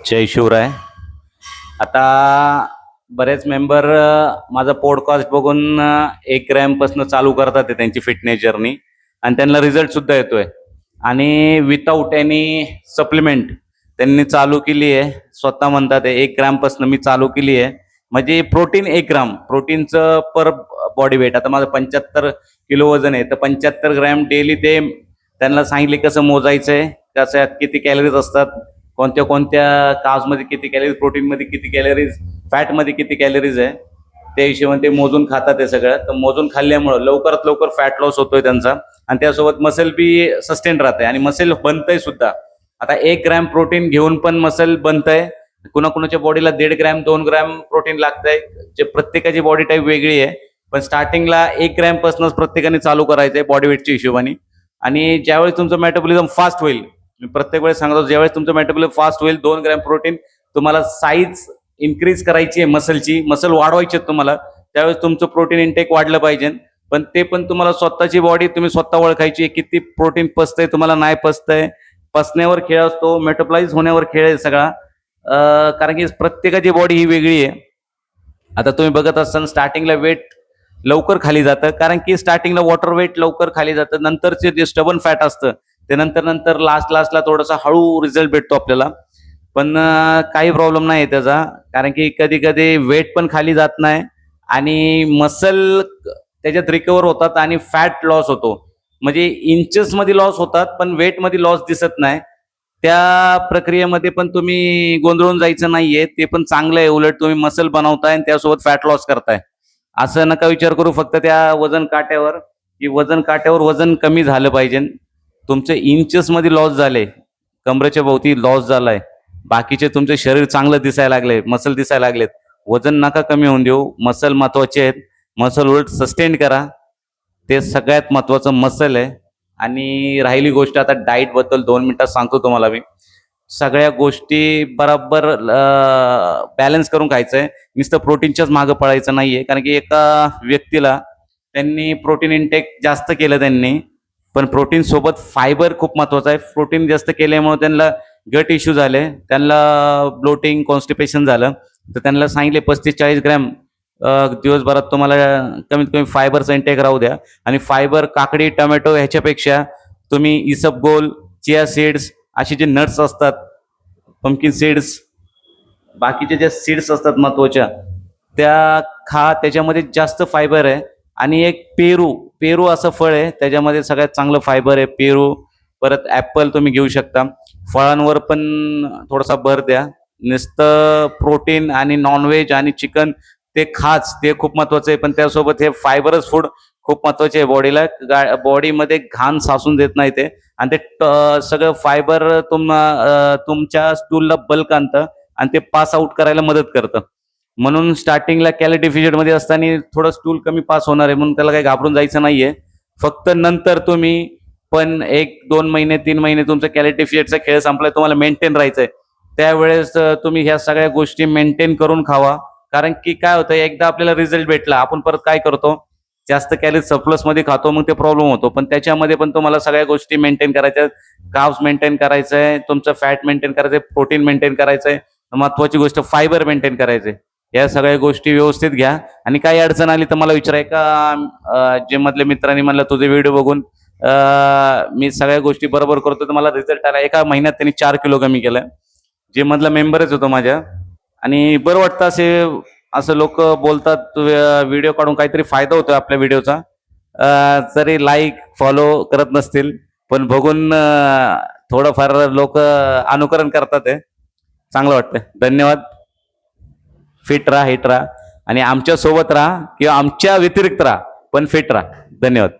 जय शिवराय. आता बरेच मेंबर माझा पॉडकास्ट बघून 1 ग्रॅमपासून चालू करतात ते त्यांची फिटनेस जर्नी आणि त्यांना रिझल्ट सुद्धा येतोय. आणि विदाऊट एनी सप्लिमेंट त्यांनी चालू केली आहे. स्वतः म्हणतात 1 ग्रॅमपासून मी चालू केली आहे. म्हणजे प्रोटीन 1 ग्राम प्रोटीनचं पर बॉडी वेट. आता माझं 75 किलो वजन आहे, तर 75 ग्रॅम डेली ते त्यांना सांगितले कसं मोजायचं आहे, कसं किती कॅलरीज असतात, कोणत्या कोणत्या कार्ब्समध्ये किती कॅलरीज, प्रोटीनमध्ये किती कॅलरीज, फॅटमध्ये किती कॅलरीज आहे, त्या हिशोबाने ते मोजून खातात. ते सगळं तर मोजून खाल्ल्यामुळं लवकरात लवकर फॅट लॉस होतोय त्यांचा आणि त्यासोबत मसल बी सस्टेन राहते आणि मसल बनतंय सुद्धा. आता 1 ग्रॅम प्रोटीन घेऊन पण मसल बनतंय. कुणाकुणाच्या बॉडीला 1.5 ग्रॅम 2 ग्रॅम प्रोटीन लागतंय. जे प्रत्येकाची बॉडी टाईप वेगळी आहे, पण स्टार्टिंगला 1 ग्रॅमपासूनच प्रत्येकाने चालू करायचं आहे बॉडी वेटच्या हिशोबाने. आणि ज्यावेळेस तुमचं मेटाबॉलिझम फास्ट होईल, मी प्रत्येक वेळेस सांगतो, ज्यावेळेस तुमचं मेटाबॉलिझम फास्ट होईल 2 ग्रॅम प्रोटीन, तुम्हाला साईज इन्क्रीज करायची आहे मसलची, मसल वाढवायची आहे तुम्हाला, त्यावेळेस तुमचं प्रोटीन इंटेक वाढलं पाहिजे. पण ते पण तुम्हाला स्वतःची बॉडी तुम्ही स्वतः ओळखायची आहे, किती प्रोटीन पचतंय तुम्हाला, नाही पचतंय. पचण्यावर खेळ असतो, मेटाबॉलाइज होण्यावर खेळ आहे सगळा. कारण की प्रत्येकाची बॉडी ही वेगळी आहे. आता तुम्ही बघत असताना स्टार्टिंगला वेट लवकर खाली जातं, कारण की स्टार्टिंगला वॉटर वेट लवकर खाली जातं. नंतरचे जे स्टबन फॅट असतं ते नंतर नंतर लास्टला थोडासा हळू रिझल्ट भेटतो आपल्याला. पण काही प्रॉब्लेम नाही आहे त्याचा, कारण की कधी कधी वेट पण खाली जात नाही आणि मसल त्याच्यात रिकवर होतात आणि फॅट लॉस होतो. म्हणजे इंचेसमध्ये लॉस होतात पण वेटमध्ये लॉस दिसत नाही. त्या प्रक्रियेमध्ये पण तुम्ही गोंधळून जायचं नाहीये, ते पण चांगलं आहे. उलट तुम्ही मसल बनवताय आणि त्यासोबत फॅट लॉस करताय. असं नका विचार करू फक्त त्या वजन काट्यावर, की वजन काट्यावर वजन कमी झालं पाहिजे. तुमचे इंचेसमध्ये लॉस झाले, कमरेच्या भोवती लॉस झालाय, बाकीचे तुमचे शरीर चांगलं दिसायला लागले, मसल दिसायला लागलेत, वजन नका कमी होऊन देऊ. मसल महत्वाचे आहेत. मसल उलट सस्टेन करा, ते सगळ्यात महत्वाचं मसल आहे. आणि राहिली गोष्ट आता डाईट बद्दल 2 मिनिटात सांगतो तुम्हाला मी. सगळ्या गोष्टी बरोबर बॅलन्स करून खायचं आहे. नुसतं प्रोटीनच्याच मागं पळायचं नाहीये, कारण की एका व्यक्तीला त्यांनी प्रोटीन इंटेक जास्त केलं त्यांनी, पण प्रोटीन सोबत फायबर खूप महत्वाचं आहे. प्रोटीन जास्त केल्यामुळे त्यांना गट इश्यू झाले, त्यांना ब्लोटिंग कॉन्स्टिपेशन झालं. तर त्यांना सांगितले 35-40 ग्रॅम दिवसभरात तुम्हाला कमीत कमी फायबरचा इंटेक राहू द्या. आणि फायबर काकडी, टोमॅटो ह्याच्यापेक्षा तुम्ही इसबगोल, चिया सीड्स, असे जे नट्स असतात, पंपकिन सीड्स, बाकीचे ज्या सीड्स असतात महत्वाच्या, त्या खा. त्याच्यामध्ये जास्त फायबर आहे. आणि एक पेरू पेरू असं फळ आहे, त्याच्यामध्ये सगळ्यात चांगलं फायबर आहे पेरू. परत ॲपल तुम्ही घेऊ शकता. फळांवर पण थोडासा भर द्या. नुसतं प्रोटीन आणि नॉनव्हेज आणि चिकन ते खाच, ते खूप महत्वाचं आहे. पण त्यासोबत हे फायबरच फूड खूप महत्वाचे आहे बॉडीला. बॉडीमध्ये घाण साचून देत नाही ते. आणि ते सगळं फायबर तुमच्या स्टूलला बल्क आणतं आणि ते पास आउट करायला मदत करतं. म्हणून स्टार्टिंगला कॅलरी डेफिसिटमध्ये असताना थोडं स्टूल कमी पास होणार आहे, म्हणून त्याला काही घाबरून जायचं नाहीये. फक्त नंतर तुम्ही पण 1-2 महिने 3 महिने तुमचा कॅलरी डेफिसिटचा खेळ संपलाय, तुम्हाला मेंटेन राहायचंय, त्यावेळेस तुम्ही ह्या सगळ्या गोष्टी मेंटेन करून खावा. कारण की काय होतं, एकदा आपल्याला रिझल्ट भेटला, आपण परत काय करतो, जास्त कॅलरी सरप्लस मध्ये खातो, मग ते प्रॉब्लेम होतो. पण त्याच्यामध्ये पण तुम्हाला सगळ्या गोष्टी मेंटेन करायच्या. कार्ब्स मेंटेन करायचंय, तुमचं फॅट मेंटेन करायचंय, प्रोटीन मेंटेन करायचंय, महत्वाची गोष्ट फायबर मेंटेन करायचंय. या सगळ्या गोष्टी व्यवस्थित घ्या. आणि काही अडचण आली तर मला विचाराय का, जे मधल्या मित्रांनी म्हणलं तुझे व्हिडिओ बघून मी सगळ्या गोष्टी बरोबर करतो, तर मला रिझल्ट आला. 1 महिन्यात त्यांनी 4 किलो कमी केलं, जे मधला मेंबरच होतो माझ्या. आणि बरं वाटतं असं लोक बोलतात, व्हिडिओ काढून काहीतरी फायदा होतो आपल्या व्हिडिओचा. जरी लाईक फॉलो करत नसतील, पण बघून थोडंफार लोक अनुकरण करतात. आहे चांगलं वाटतं. धन्यवाद. फिट राहा, हिट राहा आणि आमच्या सोबत राहा किंवा आमच्या व्यतिरिक्त राहा, पण फिट राहा. धन्यवाद.